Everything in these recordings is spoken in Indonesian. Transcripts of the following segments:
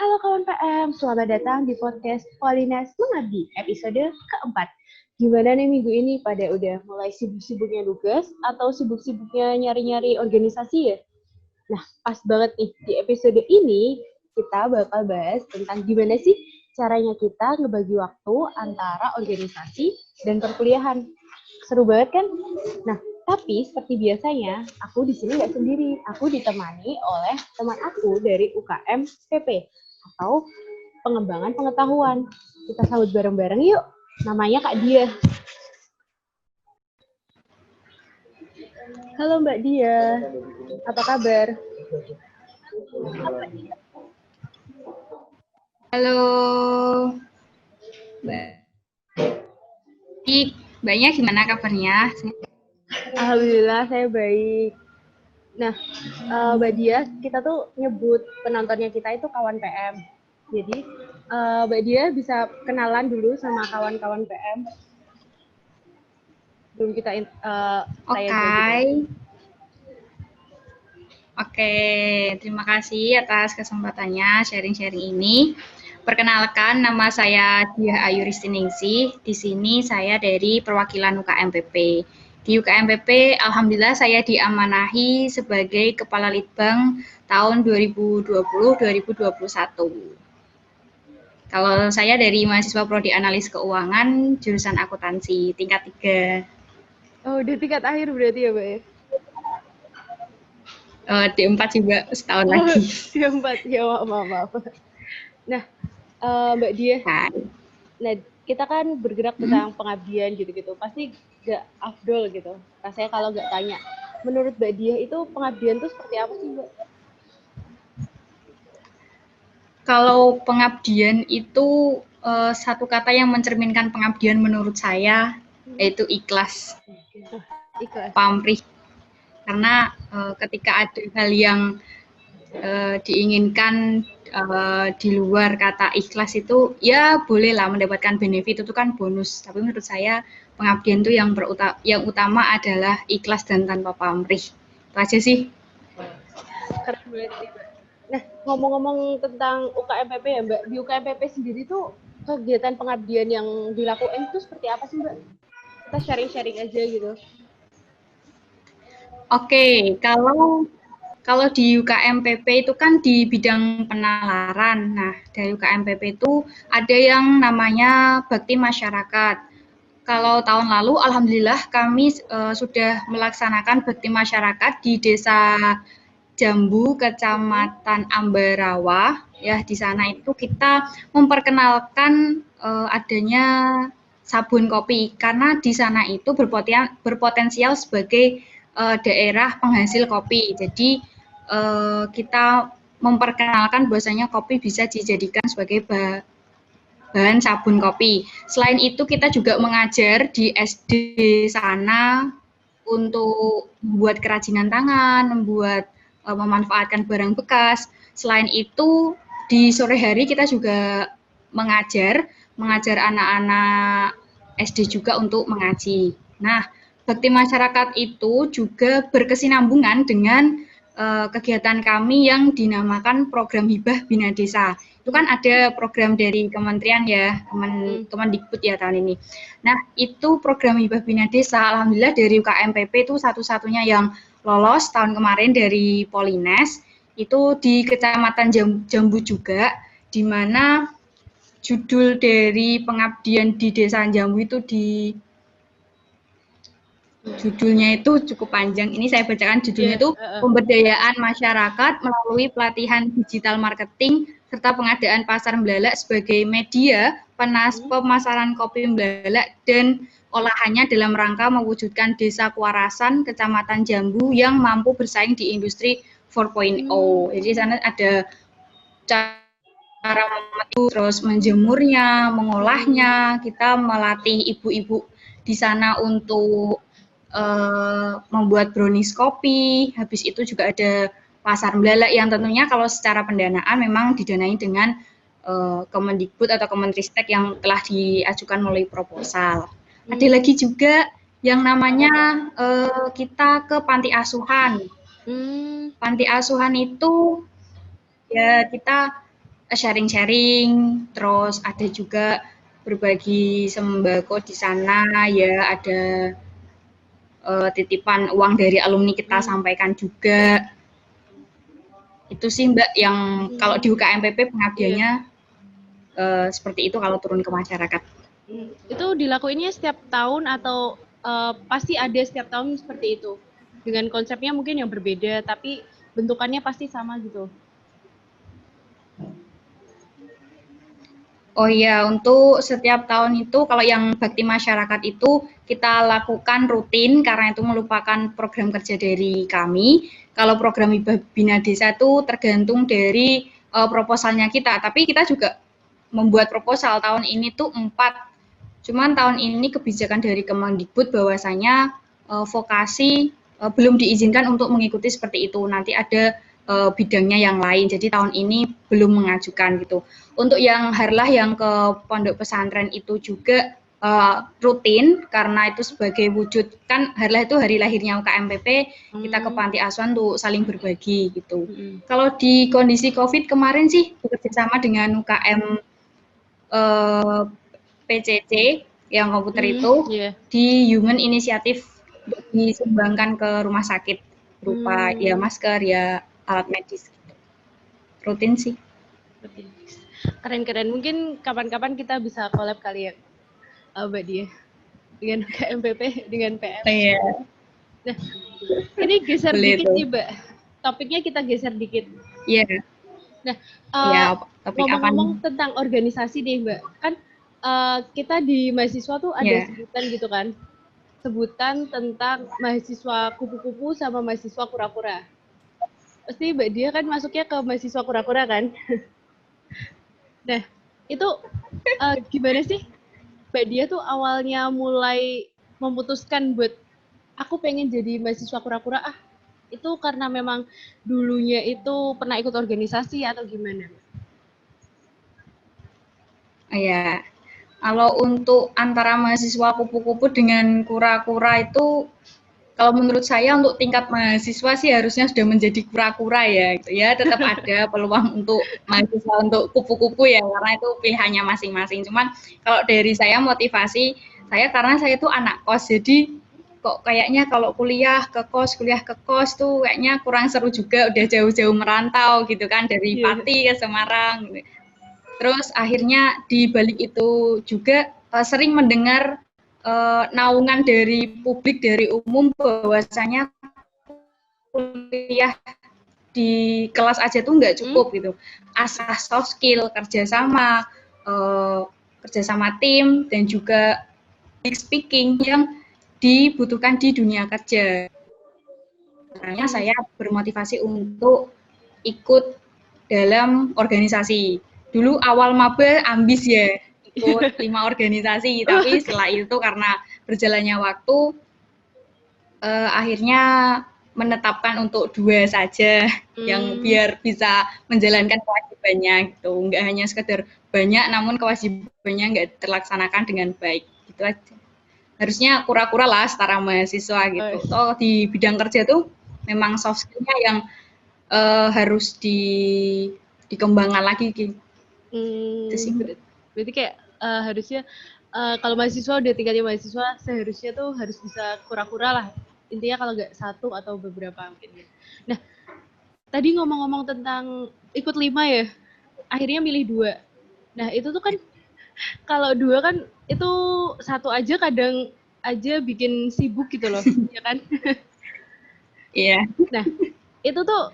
Halo kawan PM, selamat datang di podcast Polines Mengabdi, episode keempat. Gimana nih minggu ini? Pada udah mulai sibuk-sibuknya tugas atau sibuk-sibuknya nyari-nyari organisasi ya? Nah, pas banget nih, di episode ini kita bakal bahas tentang gimana sih caranya kita ngebagi waktu antara organisasi dan perkuliahan. Seru banget kan? Nah, tapi seperti biasanya, aku di sini nggak sendiri. Aku ditemani oleh teman aku dari UKM PP atau pengembangan pengetahuan. Kita sambut bareng-bareng yuk. Namanya Kak Dia. Halo Mbak Dia, apa kabar? Halo, baik. Mbaknya gimana kabarnya? Alhamdulillah saya baik. Nah, Mbak Dia, kita tuh nyebut penontonnya kita itu kawan PM. Jadi, Mbak Dia bisa kenalan dulu sama kawan-kawan PM. Belum kita Oke. Oke, terima kasih atas kesempatannya sharing-sharing ini. Perkenalkan, nama saya Diah Ayu Ristiningsih. Di sini saya dari perwakilan UKMPP. Di UKMPP, alhamdulillah saya diamanahi sebagai Kepala Litbang tahun 2020-2021. Kalau saya dari mahasiswa Prodi Analis Keuangan, jurusan akuntansi, tingkat 3. Oh, udah tingkat akhir berarti ya, Mbak ya? D4 juga setahun lagi. D4, ya maaf. Nah, Mbak Dia, nah kita kan bergerak tentang pengabdian gitu-gitu, pasti gak afdol gitu. Rasanya kalau gak tanya, menurut Mbak Dia itu pengabdian tuh seperti apa sih, Mbak? Kalau pengabdian itu satu kata yang mencerminkan pengabdian menurut saya, yaitu ikhlas. Ikhlas. Pamrih. Karena ketika ada hal yang diinginkan di luar kata ikhlas itu, ya bolehlah mendapatkan benefit, itu kan bonus. Tapi menurut saya pengabdian itu yang utama adalah ikhlas dan tanpa pamrih. Itu aja sih. Keren banget sih, Mbak. Nah, ngomong-ngomong tentang UKMPP ya, Mbak. Di UKMPP sendiri tuh kegiatan pengabdian yang dilakukan itu seperti apa sih, Mbak? Kita sharing-sharing aja gitu. Oke, kalau di UKMPP itu kan di bidang penalaran. Nah, dari UKMPP itu ada yang namanya bakti masyarakat. Kalau tahun lalu, alhamdulillah kami sudah melaksanakan bakti masyarakat di Desa Jambu, Kecamatan Ambarawa. Ya, di sana itu kita memperkenalkan adanya sabun kopi karena di sana itu berpotensial sebagai daerah penghasil kopi. Jadi kita memperkenalkan bahwasanya kopi bisa dijadikan sebagai bahan sabun kopi. Selain itu kita juga mengajar di SD sana untuk membuat kerajinan tangan, memanfaatkan barang bekas. Selain itu di sore hari kita juga mengajar anak-anak SD juga untuk mengaji. Nah, bakti masyarakat itu juga berkesinambungan dengan kegiatan kami yang dinamakan program hibah bina desa. Itu kan ada program dari kementerian ya, Kemendikbud ya tahun ini. Nah, itu program hibah bina desa, alhamdulillah dari UKMPP itu satu-satunya yang lolos tahun kemarin dari Polines, itu di Kecamatan Jambu juga, di mana judul dari pengabdian di Desa Jambu itu judulnya itu cukup panjang. Ini saya bacakan judulnya itu pemberdayaan masyarakat melalui pelatihan digital marketing serta pengadaan pasar Mbelalak sebagai media pemasaran kopi Mbelalak dan olahannya dalam rangka mewujudkan desa kewarasan Kecamatan Jambu yang mampu bersaing di industri 4.0. Jadi di sana ada cara terus menjemurnya, mengolahnya. Kita melatih ibu-ibu di sana untuk membuat brownies kopi. Habis itu juga ada pasar Mbelalak yang tentunya kalau secara pendanaan memang didanai dengan Kemendikbud atau Kemenristek yang telah diajukan melalui proposal. Ada lagi juga yang namanya kita ke panti asuhan. Panti asuhan itu ya kita sharing-sharing, terus ada juga berbagi sembako di sana ya, ada titipan uang dari alumni kita sampaikan juga. Itu sih Mbak yang kalau di UKMPP pengabdiannya seperti itu kalau turun ke masyarakat. Itu dilakuinnya setiap tahun atau pasti ada setiap tahun seperti itu? Dengan konsepnya mungkin yang berbeda, tapi bentukannya pasti sama gitu. Oh iya, untuk setiap tahun itu kalau yang bakti masyarakat itu kita lakukan rutin karena itu merupakan program kerja dari kami. Kalau program Bina Desa itu tergantung dari proposalnya kita, tapi kita juga membuat proposal tahun ini tuh 4. Cuman tahun ini kebijakan dari Kemendikbud bahwasanya vokasi belum diizinkan untuk mengikuti seperti itu. Nanti ada bidangnya yang lain. Jadi tahun ini belum mengajukan gitu. Untuk yang harlah yang ke pondok pesantren itu juga rutin karena itu sebagai wujud kan harlah itu hari lahirnya UKMPP, kita ke panti asuhan untuk saling berbagi gitu. Kalau di kondisi COVID kemarin sih bekerjasama dengan UKM PCC yang komputer itu di Human Initiative disumbangkan ke rumah sakit berupa ya masker ya alat medis gitu. Rutin sih. Keren-keren. Mungkin kapan-kapan kita bisa collab kali ya, Mbak Dia, dengan KMPP, dengan PM. Iya. Nah, ini geser dikit nih, Mbak. Topiknya kita geser dikit. Iya. Nah, ngomong-ngomong tentang organisasi nih, Mbak. Kan kita di mahasiswa tuh ada sebutan gitu kan. Sebutan tentang mahasiswa kupu-kupu sama mahasiswa kura-kura. Pasti Mbak Dia kan masuknya ke mahasiswa kura-kura kan? Nah, itu gimana sih Mbak Dia tuh awalnya mulai memutuskan buat aku pengen jadi mahasiswa kura-kura itu karena memang dulunya itu pernah ikut organisasi atau gimana? Ya, kalau untuk antara mahasiswa kupu-kupu dengan kura-kura itu kalau menurut saya untuk tingkat mahasiswa sih harusnya sudah menjadi kura-kura ya, gitu ya. Tetap ada peluang untuk mahasiswa untuk kupu-kupu ya, karena itu pilihannya masing-masing. Cuman kalau dari saya motivasi saya karena saya itu anak kos, jadi kok kayaknya kalau kuliah ke kos tuh kayaknya kurang seru juga, udah jauh-jauh merantau gitu kan dari Pati ke Semarang. Gitu. Terus akhirnya di balik itu juga sering mendengar naungan dari publik, dari umum bahwasanya kuliah di kelas aja tuh nggak cukup gitu. Asah soft skill, kerjasama tim dan juga public speaking yang dibutuhkan di dunia kerja. Makanya saya bermotivasi untuk ikut dalam organisasi. Dulu awal maba ambis ya, ikut 5 organisasi, tapi setelah itu karena berjalannya waktu akhirnya menetapkan untuk 2 saja yang biar bisa menjalankan kewajibannya gitu. Enggak hanya sekedar banyak namun kewajibannya enggak terlaksanakan dengan baik. Gitu aja. Harusnya kura-kura lah setara mahasiswa gitu. Toh di bidang kerja tuh memang soft skill-nya yang harus dikembangkan lagi gitu. Berarti kayak harusnya kalau mahasiswa udah tingkatnya mahasiswa seharusnya tuh harus bisa kura-kura lah. Intinya kalau nggak 1 atau beberapa mungkin. Nah, tadi ngomong-ngomong tentang ikut 5 ya, akhirnya milih 2. Nah, itu tuh kan kalau 2 kan itu 1 aja kadang aja bikin sibuk gitu loh, ya kan? Iya. Nah, itu tuh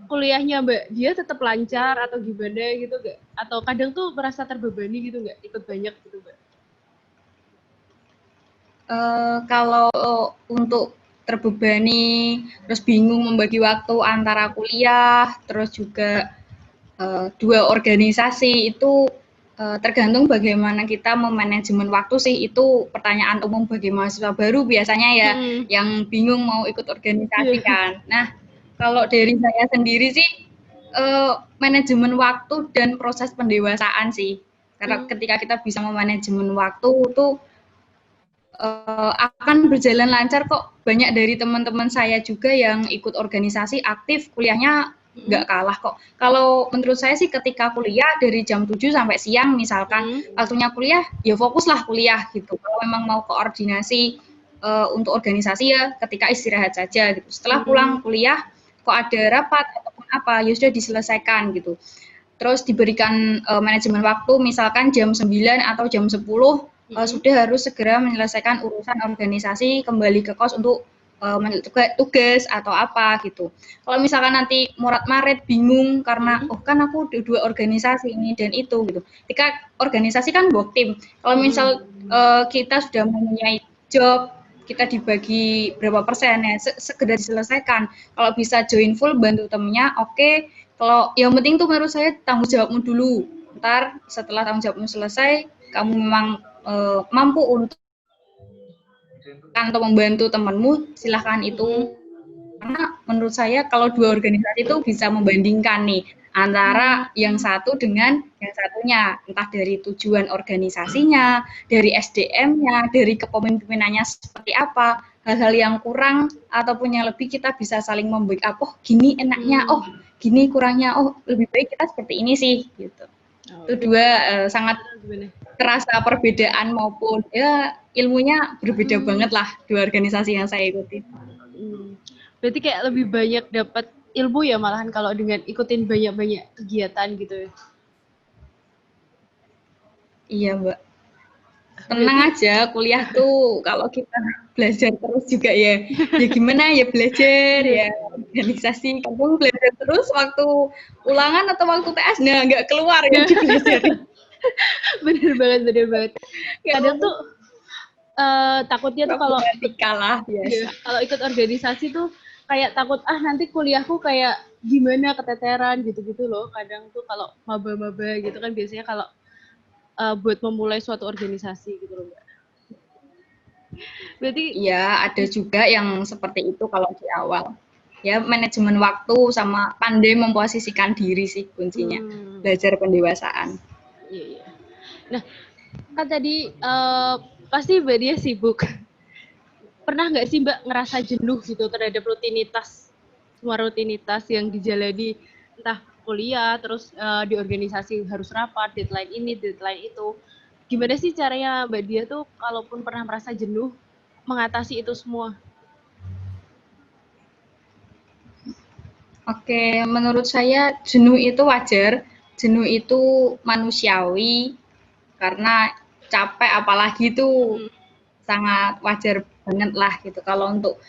kuliahnya Mbak dia tetap lancar atau gimana gitu nggak? Atau kadang tuh merasa terbebani gitu nggak? Ikut banyak gitu Mbak? Kalau untuk terbebani, terus bingung membagi waktu antara kuliah, terus juga 2 organisasi itu tergantung bagaimana kita memanajemen waktu sih. Itu pertanyaan umum bagi mahasiswa baru biasanya ya, yang bingung mau ikut organisasi kan. Nah, kalau dari saya sendiri sih manajemen waktu dan proses pendewasaan sih. Karena ketika kita bisa memanajemen waktu itu akan berjalan lancar kok. Banyak dari teman-teman saya juga yang ikut organisasi aktif, kuliahnya nggak kalah kok. Kalau menurut saya sih ketika kuliah dari jam 7 sampai siang misalkan waktunya kuliah, ya fokuslah kuliah gitu. Kalau memang mau koordinasi untuk organisasi ya ketika istirahat saja gitu. Setelah pulang kuliah kok ada rapat ataupun apa, ya sudah diselesaikan gitu. Terus diberikan manajemen waktu misalkan jam 9 atau jam 10 sudah harus segera menyelesaikan urusan organisasi, kembali ke kos untuk tugas atau apa gitu. Kalau misalkan nanti morat-marit bingung karena kan aku dua organisasi ini dan itu gitu. Ketika organisasi kan work team. Kalau misal kita sudah mempunyai job, kita dibagi berapa persen ya segera diselesaikan. Kalau bisa join full bantu temennya, oke. Kalau yang penting tuh menurut saya tanggung jawabmu dulu. Ntar setelah tanggung jawabmu selesai, kamu memang mampu untuk atau membantu temanmu, silahkan itu. Karena menurut saya kalau dua organisasi itu bisa membandingkan nih antara yang satu dengan yang satunya, entah dari tujuan organisasinya, dari SDM-nya, dari kepemimpinannya seperti apa, hal-hal yang kurang ataupun yang lebih kita bisa saling membackup. Oh gini enaknya, oh gini kurangnya, oh lebih baik kita seperti ini sih gitu. Itu dua sangat terasa perbedaan maupun ya ilmunya berbeda banget lah dua organisasi yang saya ikuti. Berarti kayak lebih banyak dapat ilmu ya malahan kalau dengan ikutin banyak-banyak kegiatan gitu ya. Iya Mbak. Tenang aja kuliah tuh kalau kita belajar terus juga ya. Ya gimana ya belajar ya organisasi kamu belajar terus waktu ulangan atau waktu TS nah nggak keluar yang dipelajari. Bener banget. Kadang tuh takutnya tuh kalau kalah biasa. Kalau ikut organisasi tuh kayak takut nanti kuliahku kayak gimana keteteran gitu-gitu loh. Kadang tuh kalau maba-maba gitu kan biasanya kalau buat memulai suatu organisasi gitu loh Mbak. Berarti ya ada juga yang seperti itu kalau di awal. Ya manajemen waktu sama pandai memposisikan diri sih kuncinya. Belajar pendewasaan. Iya. Nah, kan tadi pasti Mbak Dia sibuk. Pernah nggak sih Mbak ngerasa jenuh gitu terhadap semua rutinitas yang dijalani entah kuliah, terus di organisasi harus rapat, deadline ini, deadline itu. Gimana sih caranya Mbak Dia tuh kalaupun pernah merasa jenuh mengatasi itu semua? Oke, menurut saya jenuh itu wajar, jenuh itu manusiawi, karena capek apalagi itu sangat wajar banget lah gitu. Kalau untuk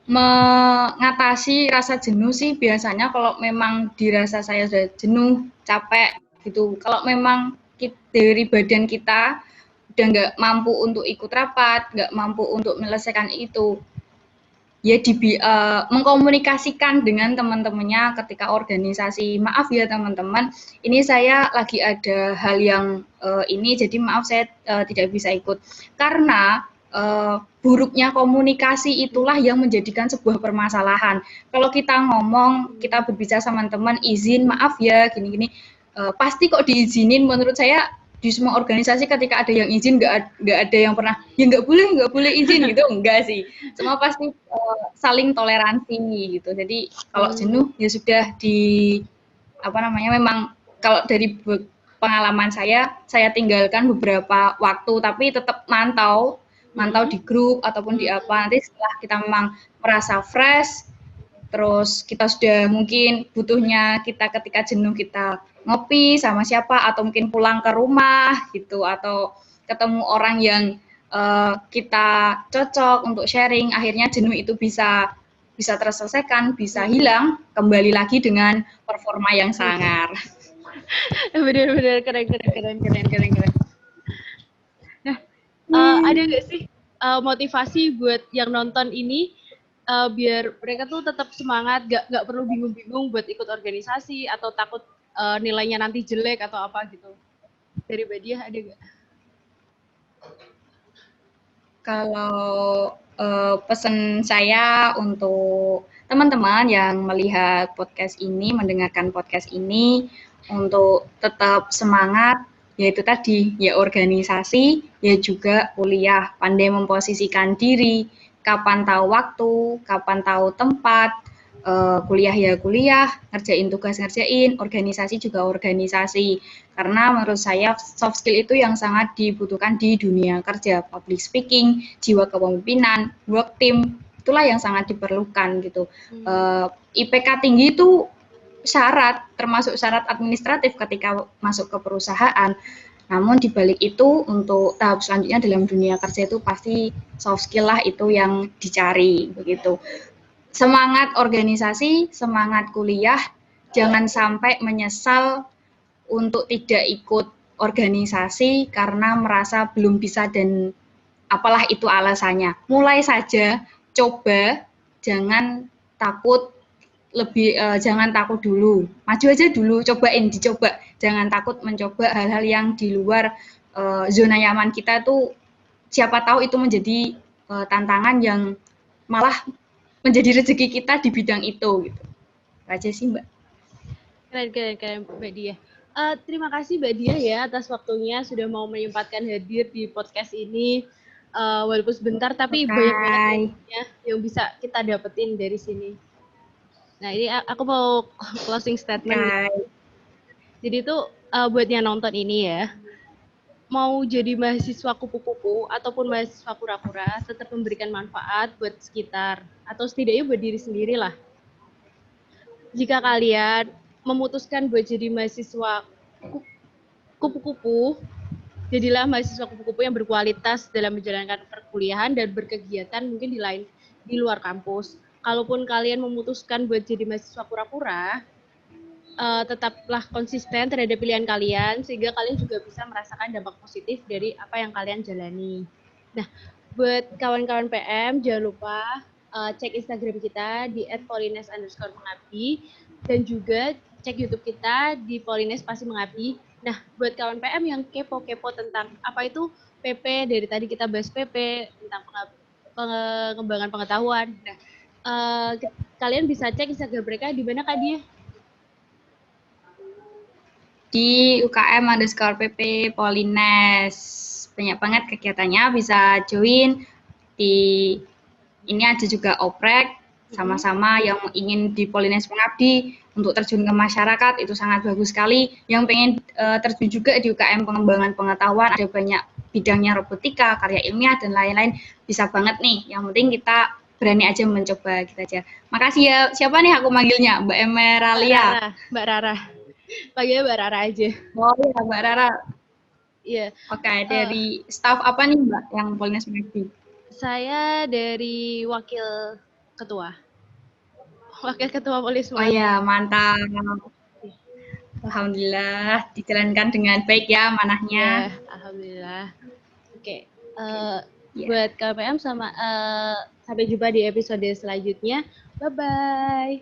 mengatasi rasa jenuh sih biasanya kalau memang dirasa saya sudah jenuh, capek gitu. Kalau memang dari badan kita udah nggak mampu untuk ikut rapat, nggak mampu untuk menyelesaikan itu, ya mengkomunikasikan dengan teman-temannya ketika organisasi. Maaf ya teman-teman, ini saya lagi ada hal yang ini, jadi maaf saya tidak bisa ikut. Karena buruknya komunikasi itulah yang menjadikan sebuah permasalahan. Kalau kita ngomong, kita berbicara sama teman, izin, maaf ya, gini-gini, pasti kok diizinin. Menurut saya di semua organisasi ketika ada yang izin nggak ada yang pernah ya nggak boleh izin gitu, enggak sih. Semua pasti saling toleransi gitu. Jadi kalau jenuh ya sudah memang kalau dari pengalaman saya tinggalkan beberapa waktu tapi tetap mantau di grup ataupun di apa, nanti setelah kita memang merasa fresh, terus kita sudah mungkin butuhnya kita ketika jenuh kita ngopi sama siapa atau mungkin pulang ke rumah gitu atau ketemu orang yang kita cocok untuk sharing, akhirnya jenuh itu bisa terselesaikan, bisa hilang, kembali lagi dengan performa yang sangar. Benar-benar keren. Nah, ada nggak sih motivasi buat yang nonton ini biar mereka tuh tetap semangat, nggak perlu bingung-bingung buat ikut organisasi atau takut nilainya nanti jelek atau apa gitu? Dari Mbak Dia ada nggak? Kalau pesan saya untuk teman-teman yang melihat podcast ini, mendengarkan podcast ini, untuk tetap semangat, yaitu tadi, ya organisasi, ya juga kuliah, pandai memposisikan diri, kapan tahu waktu, kapan tahu tempat, kuliah ya kuliah, ngerjain tugas ngerjain, organisasi juga organisasi. Karena menurut saya soft skill itu yang sangat dibutuhkan di dunia kerja, public speaking, jiwa kepemimpinan, work team, itulah yang sangat diperlukan gitu. IPK tinggi itu syarat, termasuk syarat administratif ketika masuk ke perusahaan. Namun dibalik itu untuk tahap selanjutnya dalam dunia kerja itu pasti soft skill lah itu yang dicari begitu. Semangat organisasi, semangat kuliah, jangan sampai menyesal untuk tidak ikut organisasi karena merasa belum bisa dan apalah itu alasannya. Mulai saja, coba, jangan takut jangan takut dulu. Maju aja dulu, dicoba. Jangan takut mencoba hal-hal yang di luar zona nyaman kita tuh siapa tahu itu menjadi tantangan yang malah menjadi rezeki kita di bidang itu gitu. Aja sih Mbak. Keren Mbak Dia. Terima kasih Mbak Dia ya atas waktunya sudah mau menyempatkan hadir di podcast ini. Walaupun sebentar tapi banyak banget yang bisa kita dapetin dari sini. Nah ini aku mau closing statement. Jadi itu buat yang nonton ini ya, mau jadi mahasiswa kupu-kupu ataupun mahasiswa kura-kura tetap memberikan manfaat buat sekitar atau setidaknya buat diri sendiri lah. Jika kalian memutuskan buat jadi mahasiswa kupu-kupu, jadilah mahasiswa kupu-kupu yang berkualitas dalam menjalankan perkuliahan dan berkegiatan mungkin di luar kampus. Kalaupun kalian memutuskan buat jadi mahasiswa kura-kura, tetaplah konsisten terhadap pilihan kalian sehingga kalian juga bisa merasakan dampak positif dari apa yang kalian jalani. Nah, buat kawan-kawan PM jangan lupa cek Instagram kita di @polines_mengabdi dan juga cek YouTube kita di Polines Pasti Mengabdi. Nah, buat kawan PM yang kepo-kepo tentang apa itu PP, dari tadi kita bahas PP tentang pengembangan pengetahuan. Nah, kalian bisa cek Instagram mereka di mana Kak Dia? Di UKM_PP Polines. Banyak banget kegiatannya, bisa join di ini ada juga oprek sama-sama yang ingin di Polines Mengabdi untuk terjun ke masyarakat itu sangat bagus sekali. Yang pengen terjun juga di UKM pengembangan pengetahuan ada banyak bidangnya robotika, karya ilmiah dan lain-lain bisa banget nih. Yang penting kita berani aja mencoba gitu aja. Makasih ya. Siapa nih aku manggilnya? Mbak Emeralia. Mbak Rara. Panggilnya Mbak Rara aja. Oh iya, Mbak Rara. Iya. Oke, dari staff apa nih Mbak yang Polines Mengabdi? Saya dari wakil ketua Polines Mengabdi. Oh iya, mantap. Alhamdulillah dijalankan dengan baik ya manahnya. Ya, alhamdulillah. Oke, buat KPM sampai jumpa di episode selanjutnya. Bye bye.